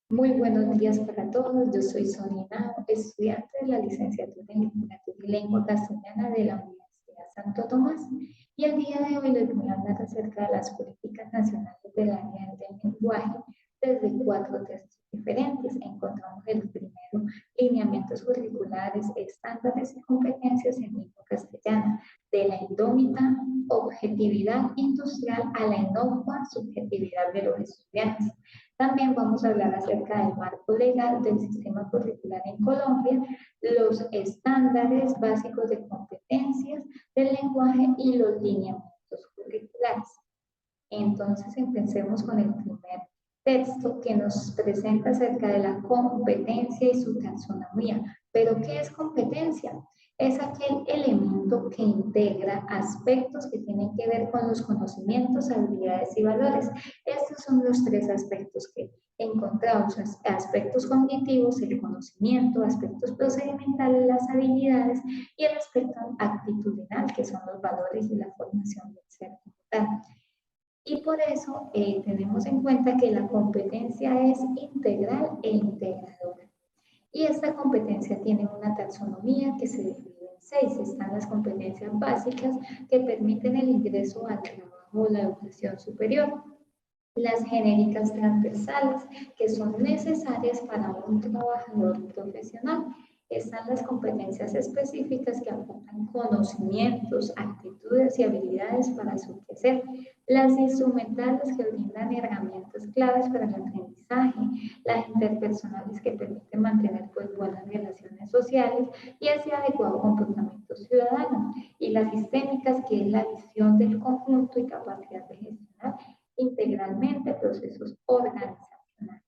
Muy buenos días para todos. Yo soy Sonia Nao, estudiante de la licenciatura en Literatura y Lengua Castellana de la Universidad Santo Tomás. Y el día de hoy les voy a hablar acerca de las políticas nacionales del área del lenguaje desde 4 textos diferentes. Encontramos el primero, lineamientos curriculares, estándares y competencias en lengua castellana, de la indómita objetividad industrial a la inocua subjetividad de los estudiantes. También vamos a hablar acerca del marco legal del sistema curricular en Colombia, los estándares básicos de competencias del lenguaje y los lineamientos curriculares. Entonces, empecemos con el primer texto que nos presenta acerca de la competencia y su taxonomía. ¿Pero qué es competencia? Es aquel elemento que integra aspectos que tienen que ver con los conocimientos, habilidades y valores. Estos son los tres aspectos que encontramos: aspectos cognitivos, el conocimiento, aspectos procedimentales, las habilidades, y el aspecto actitudinal, que son los valores y la formación del ser como tal. Y por eso tenemos en cuenta que la competencia es integral e integradora. Y esta competencia tiene una taxonomía que se divide en 6. Están las competencias básicas que permiten el ingreso al trabajo o la educación superior. Las genéricas transversales, que son necesarias para un trabajador profesional. Están las competencias específicas que aportan conocimientos, actitudes y habilidades para su quehacer. Las instrumentales, que brindan herramientas claves para el aprendizaje. Las interpersonales, que permiten mantener buenas relaciones sociales y así adecuado comportamiento ciudadano. Y las sistémicas, que es la visión del conjunto y capacidad de gestionar integralmente procesos organizacionales.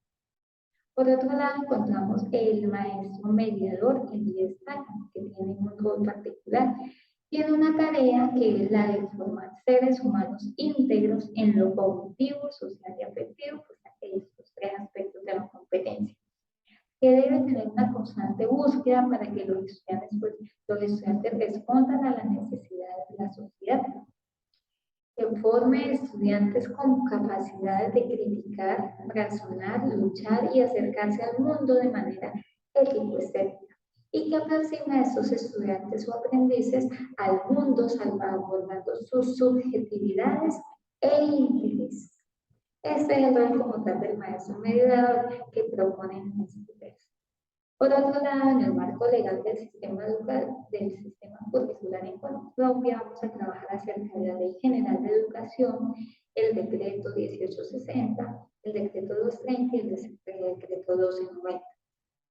Por otro lado, encontramos el maestro mediador en destaca, que tiene un rol particular. Tiene una tarea que es la de formar seres humanos íntegros en lo cognitivo, social y afectivo, pues estos tres aspectos de la competencia, que debe tener una constante búsqueda para que los estudiantes respondan a las necesidades de la sociedad, que forme estudiantes con capacidades de criticar, razonar, luchar y acercarse al mundo de manera ético-estética, y que aproxime a estos estudiantes o aprendices al mundo salvaguardando sus subjetividades e intereses. Este es el rol como tal del maestro mediador que propone en este texto. Por otro lado, en el marco legal del sistema curricular en Colombia, vamos a trabajar acerca de la Ley General de Educación, el decreto 1860, el decreto 230 y el decreto 1290.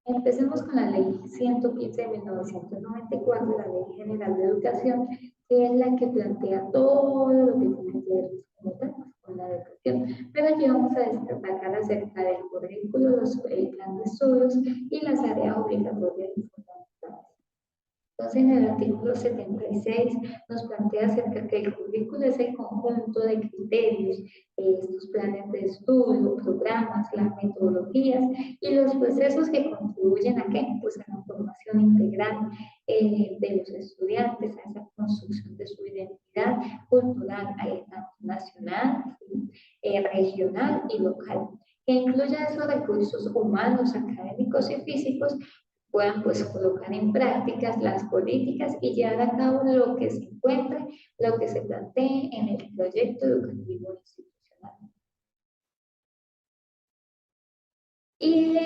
Empecemos con la Ley 115 de 1994, la Ley General de Educación, que es la que plantea todo lo que tiene que ver con la educación. Pero aquí vamos a destacar acerca del currículo, el plan de estudios y las áreas obligatorias y fundamentales. Entonces, en el artículo 76 nos plantea acerca que el currículo es el conjunto de criterios, estos planes de estudio, programas, las metodologías y los procesos que contribuyen a ¿qué? Pues a la formación integral de los estudiantes, a esa construcción de su identidad cultural, tanto nacional, regional y local, que incluya esos recursos humanos, académicos y físicos, puedan pues colocar en prácticas las políticas y llevar a cabo lo que se encuentre, lo que se plantee en el proyecto educativo institucional. Y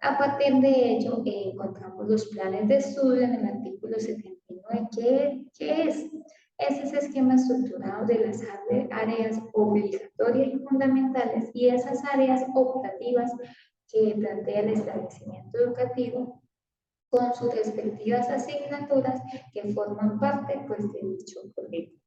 a partir de ello encontramos los planes de estudio en el artículo 79. ¿Qué es? Es ese esquema estructurado de las áreas obligatorias y fundamentales y esas áreas optativas que plantea el establecimiento educativo con sus respectivas asignaturas que forman parte pues, de dicho currículo.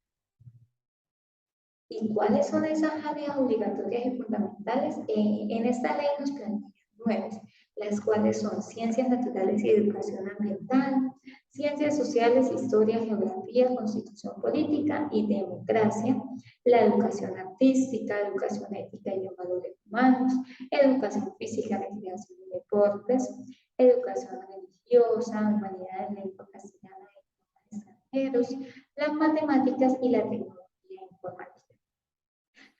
¿Y cuáles son esas áreas obligatorias y fundamentales? En esta ley nos plantean 9, las cuales son ciencias naturales y educación ambiental, ciencias sociales, historia, geografía, constitución política y democracia, la educación artística, educación ética y en valores humanos, educación física, recreación y deportes, educación religiosa, humanidades, lengua castellana y extranjeros, las matemáticas y la tecnología informática.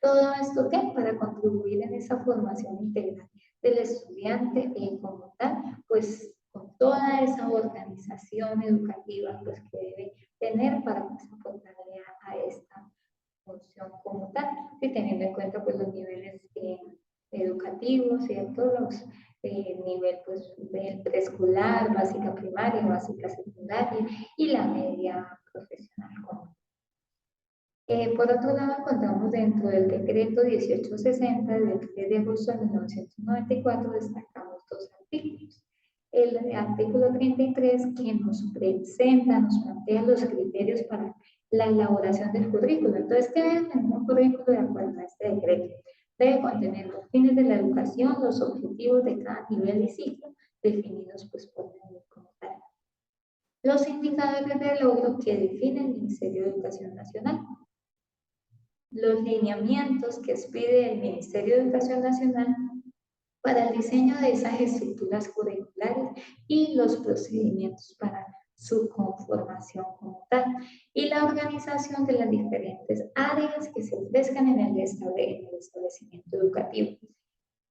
Todo esto, ¿qué? Para contribuir en esa formación integral del estudiante como tal, pues con toda esa organización educativa pues, que debe tener para pues, aportarle a esta función como tal, y teniendo en cuenta pues, los niveles educativos, ¿cierto? Los nivel pues, del preescolar, básica primaria, básica secundaria y la media profesional común. Por otro lado, encontramos dentro del decreto 1860 del 3 de agosto de 1994, destacamos dos artículos. El artículo 33 que nos presenta, nos plantea los criterios para la elaboración del currículo. Entonces, ¿qué debe tener un currículo de acuerdo a este decreto? Debe contener los fines de la educación, los objetivos de cada nivel y ciclo, definidos pues, por la ley como tal. Los indicadores de logro que define el Ministerio de Educación Nacional, los lineamientos que expide el Ministerio de Educación Nacional para el diseño de esas estructuras curriculares y los procedimientos para su conformación como tal, y la organización de las diferentes áreas que se ofrezcan en el establecimiento educativo.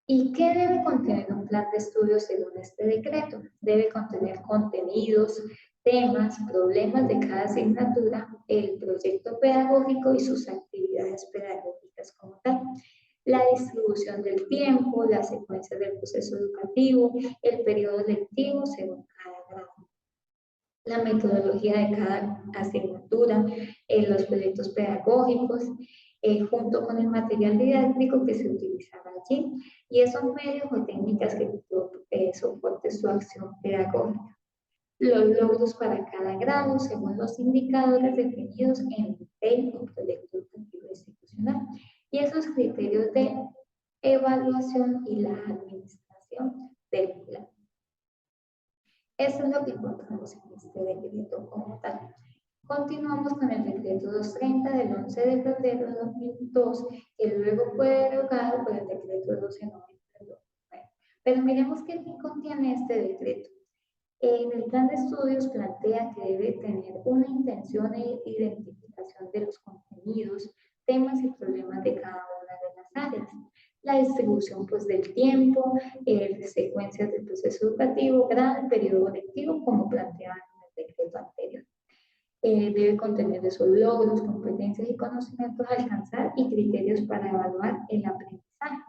¿Y qué debe contener un plan de estudio según este decreto? Debe contener contenidos, temas, problemas de cada asignatura, el proyecto pedagógico y sus actividades pedagógicas como tal, la distribución del tiempo, la secuencia del proceso educativo, el periodo lectivo según cada grado, la metodología de cada asignatura, los proyectos pedagógicos, junto con el material didáctico que se utilizaba allí y esos medios o técnicas que soporten su acción pedagógica. Los logros para cada grado según los indicadores definidos en el proyecto educativo institucional y esos criterios de evaluación y la administración del plan. Eso es lo que encontramos en este decreto como tal. Continuamos con el decreto 230 del 11 de febrero de 2002, que luego fue derogado por el decreto 1290 del 2009. Pero miremos qué contiene este decreto. En el plan de estudios plantea que debe tener una intención e identificación de los contenidos, temas y problemas de cada una de las áreas. La distribución pues, del tiempo, secuencias del proceso educativo, grado, periodo lectivo, como planteaba en el decreto anterior. Debe contener esos logros, competencias y conocimientos a alcanzar y criterios para evaluar el aprendizaje.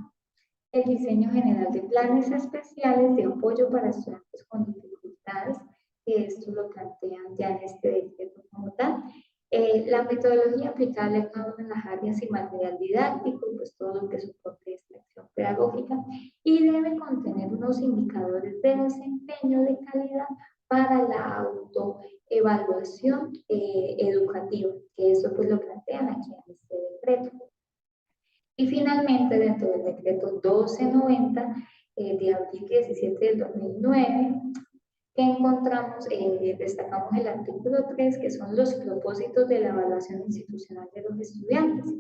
El diseño general de planes especiales de apoyo para estudiantes con dificultades, que esto lo plantean ya en este decreto como tal. La metodología aplicable a cada una de las áreas y material didáctico, pues todo lo que soporte esta acción pedagógica, y debe contener unos indicadores de desempeño de calidad para la autoevaluación educativa, que eso pues lo plantean aquí en este decreto. Y finalmente, dentro del decreto 1290 de abril 17 del 2009, que encontramos, destacamos el artículo 3, que son los propósitos de la evaluación institucional de los estudiantes.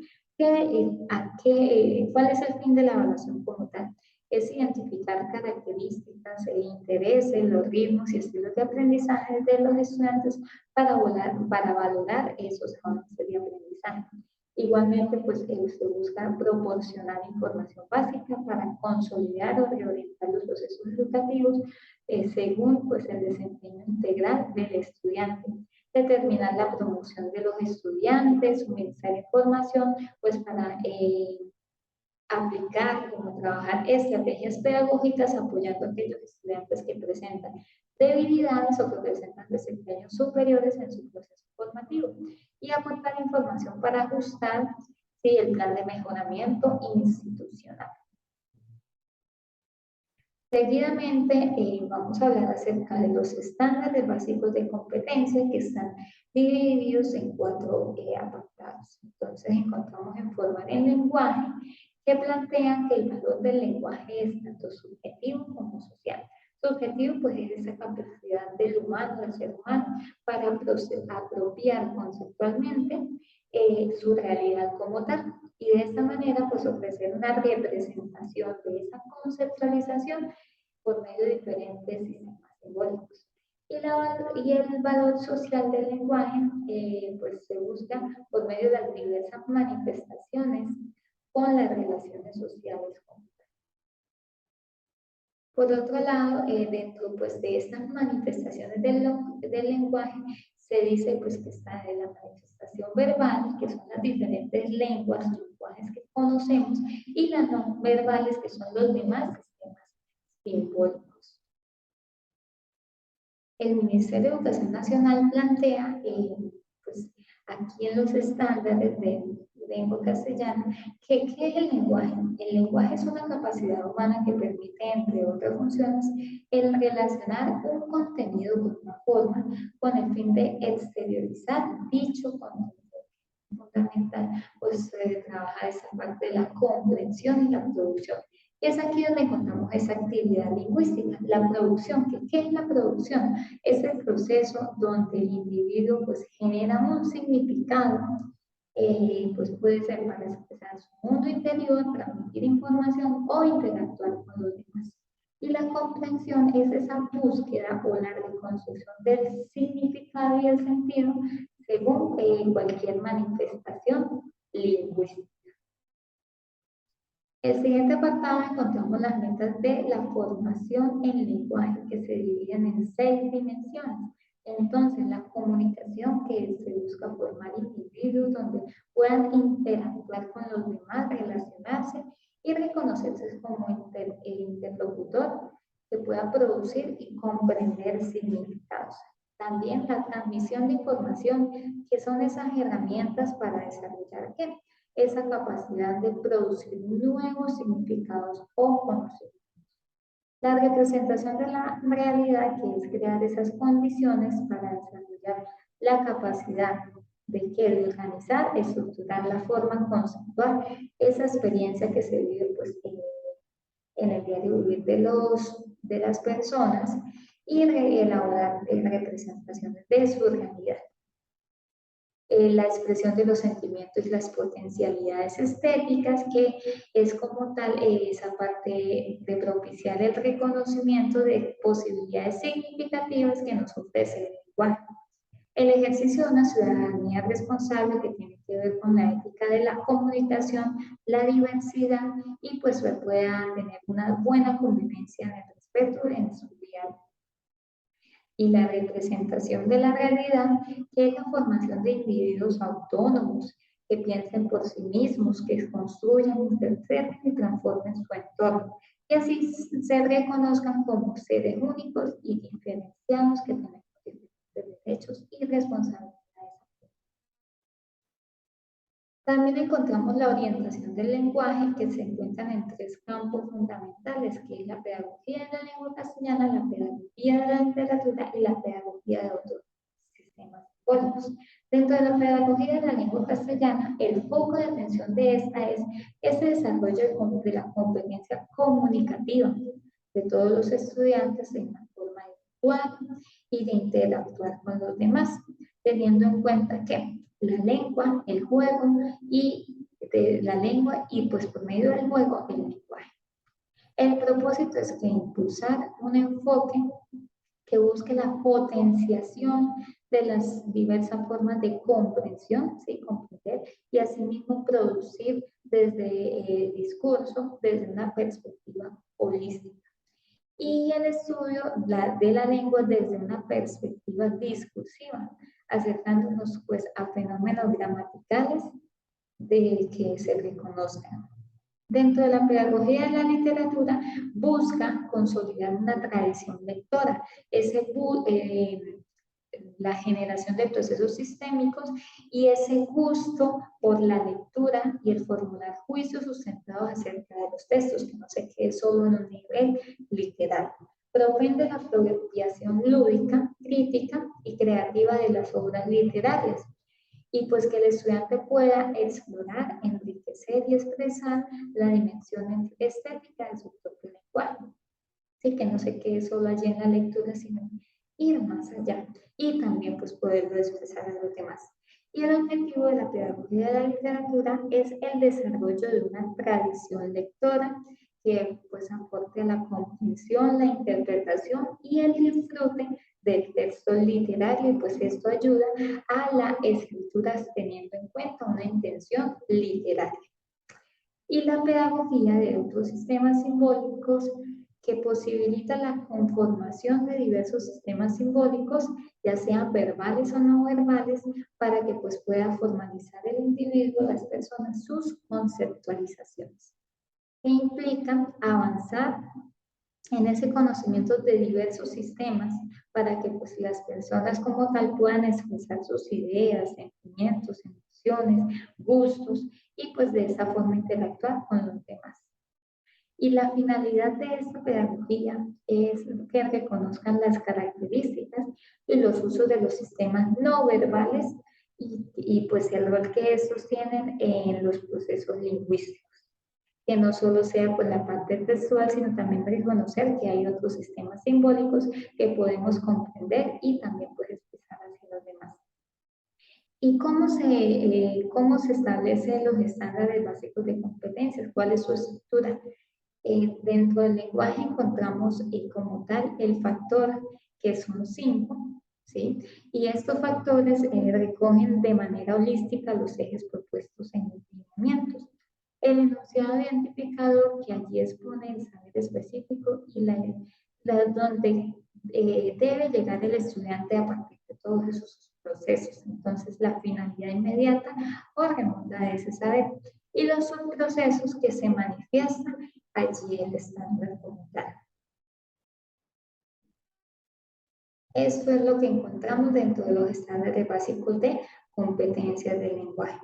¿Cuál es el fin de la evaluación como tal? Es identificar características e intereses, los ritmos y estilos de aprendizaje de los estudiantes para valorar esos avances de aprendizaje. Igualmente, pues se busca proporcionar información básica para consolidar o reorientar los procesos educativos según pues, el desempeño integral del estudiante. Determinar la promoción de los estudiantes, suministrar información pues, para aplicar o trabajar estrategias pedagógicas apoyando a aquellos estudiantes que presentan debilidades o que presentan desempeños superiores en su proceso formativo y aportar información para ajustar el plan de mejoramiento institucional. Seguidamente vamos a hablar acerca de los estándares básicos de competencia que están divididos en 4 apartados. Entonces encontramos en forma de lenguaje que plantean que el valor del lenguaje es tanto subjetivo como social. Subjetivo pues es esa capacidad del humano, del ser humano, para apropiar conceptualmente su realidad como tal y de esta manera pues ofrecer una representación de esa conceptualización por medio de diferentes sistemas simbólicos. Y el valor social del lenguaje pues se busca por medio de las diversas manifestaciones con las relaciones sociales. Por otro lado, dentro pues, de estas manifestaciones del lenguaje, se dice pues, que está de la manifestación verbal, que son las diferentes lenguas o lenguajes que conocemos, y las no verbales, que son los demás sistemas simbólicos. El Ministerio de Educación Nacional plantea, pues, aquí en los estándares de lengua castellana, ¿qué es el lenguaje? El lenguaje es una capacidad humana que permite, entre otras funciones, el relacionar un contenido con una forma con el fin de exteriorizar dicho contenido. Fundamental, pues trabaja esa parte de la comprensión y la producción. Y es aquí donde encontramos esa actividad lingüística, la producción. ¿Qué es la producción? Es el proceso donde el individuo pues genera un significado, pues puede ser para expresar su mundo interior, transmitir información o interactuar con los demás. Y la comprensión es esa búsqueda o la reconstrucción del significado y el sentido según cualquier manifestación lingüística. El siguiente apartado encontramos las metas de la formación en lenguaje, que se dividen en 6 dimensiones. Entonces, la comunicación, que se busca formar individuos donde puedan interactuar con los demás, relacionarse y reconocerse como interlocutor que pueda producir y comprender significados. También la transmisión de información, que son esas herramientas para desarrollar ¿qué? Esa capacidad de producir nuevos significados o conocimientos. La representación de la realidad, que es crear esas condiciones para desarrollar la capacidad de organizar, estructurar la forma conceptual, esa experiencia que se vive pues, en el diario vivir de las personas y elaborar representaciones de su realidad. La expresión de los sentimientos y las potencialidades estéticas, que es como tal esa parte de propiciar el reconocimiento de posibilidades significativas que nos ofrece el lenguaje. El ejercicio de una ciudadanía responsable, que tiene que ver con la ética de la comunicación, la diversidad y pues pueda tener una buena convivencia en el respeto en su día a día. Y la representación de la realidad, que es la formación de individuos autónomos que piensen por sí mismos, que construyan, interpreten y transformen su entorno, y así se reconozcan como seres únicos y diferenciados que tenemos diferentes derechos y responsabilidades. También encontramos la orientación del lenguaje, que se encuentran en 3 campos fundamentales, que es la pedagogía de la lengua castellana, la pedagogía de la literatura y la pedagogía de otros sistemas simbólicos. Dentro de la pedagogía de la lengua castellana, el foco de atención de esta es ese desarrollo de la competencia comunicativa de todos los estudiantes en la forma de actuar y de interactuar con los demás, teniendo en cuenta que la lengua, el juego y de la lengua y pues por medio del juego el lenguaje. El propósito es que impulsar un enfoque que busque la potenciación de las diversas formas de comprensión, ¿sí? Comprender y asimismo producir desde el discurso, desde una perspectiva holística. Y el estudio de la lengua desde una perspectiva discursiva, acercándonos pues a fenómenos gramaticales de que se reconozcan. Dentro de la pedagogía de la literatura busca consolidar una tradición lectora, la generación de procesos sistémicos y ese gusto por la lectura y el formular juicios sustentados acerca de los textos, que no se quede solo en un nivel literal. Propende la apropiación lúdica, crítica y creativa de las obras literarias, y pues que el estudiante pueda explorar, enriquecer y expresar la dimensión estética de su propio lenguaje. Así que no se quede solo allí en la lectura, sino ir más allá y también pues poderlo expresar a los demás. Y el objetivo de la pedagogía de la literatura es el desarrollo de una tradición lectora que pues aporte a la comprensión, la interpretación y el disfrute del texto literario, y pues esto ayuda a la escritura teniendo en cuenta una intención literaria. Y la pedagogía de otros sistemas simbólicos, que posibilita la conformación de diversos sistemas simbólicos, ya sean verbales o no verbales, para que pues pueda formalizar el individuo, las personas, sus conceptualizaciones, que implican avanzar en ese conocimiento de diversos sistemas para que pues las personas como tal puedan expresar sus ideas, sentimientos, emociones, gustos y pues de esa forma interactuar con los demás. Y la finalidad de esta pedagogía es que reconozcan las características y los usos de los sistemas no verbales y pues el rol que estos tienen en los procesos lingüísticos. Que no solo sea pues la parte textual, sino también reconocer que hay otros sistemas simbólicos que podemos comprender y también pues expresar hacia los demás. ¿Y cómo se establecen los estándares básicos de competencias? ¿Cuál es su estructura? Dentro del lenguaje encontramos como tal el factor, que son 5, ¿sí? Y estos factores recogen de manera holística los ejes propuestos en los lineamientos. El enunciado identificador que allí expone el saber específico y donde debe llegar el estudiante a partir de todos esos procesos. Entonces, la finalidad inmediata o remota de ese saber. Y los subprocesos que se manifiestan allí el estándar como tal. Esto es lo que encontramos dentro de los estándares básicos de competencias del lenguaje.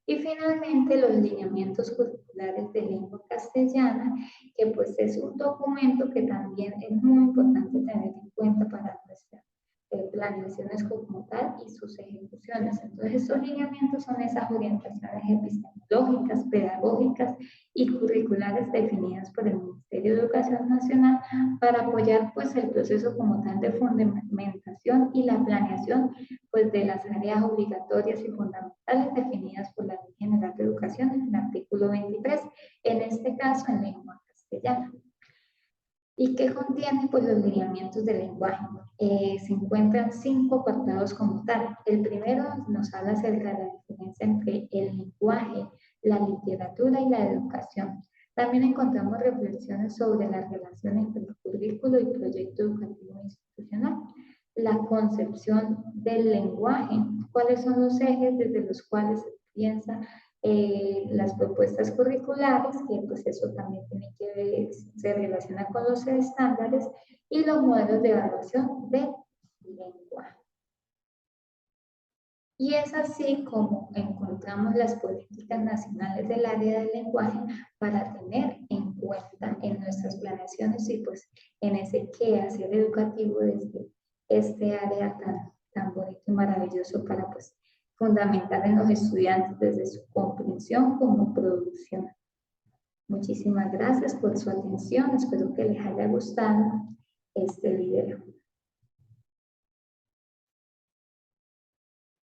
Y finalmente los lineamientos curriculares de lengua castellana, que pues es un documento que también es muy importante tener en cuenta para nuestra planeaciones como tal y sus ejecuciones. Entonces estos lineamientos son esas orientaciones epistemológicas, pedagógicas y curriculares definidas por el Ministerio de Educación Nacional para apoyar pues el proceso como tal de fundamentación y la planeación pues de las áreas obligatorias y fundamentales definidas por la Ley General de Educación en el artículo 23, en este caso en lengua castellana. ¿Y qué contiene pues, los lineamientos del lenguaje? Se encuentran 5 apartados como tal. El primero nos habla acerca de la diferencia entre el lenguaje, la literatura y la educación. También encontramos reflexiones sobre la relación entre el currículo y proyecto educativo institucional. La concepción del lenguaje, cuáles son los ejes desde los cuales se piensa las propuestas curriculares, que pues eso también tiene que ver, se relaciona con los estándares y los modelos de evaluación de lenguaje. Y es así como encontramos las políticas nacionales del área del lenguaje para tener en cuenta en nuestras planeaciones y pues en ese quehacer educativo desde este área tan bonito y maravilloso para pues fundamental en los estudiantes desde su comprensión como producción. Muchísimas gracias por su atención. Espero que les haya gustado este video.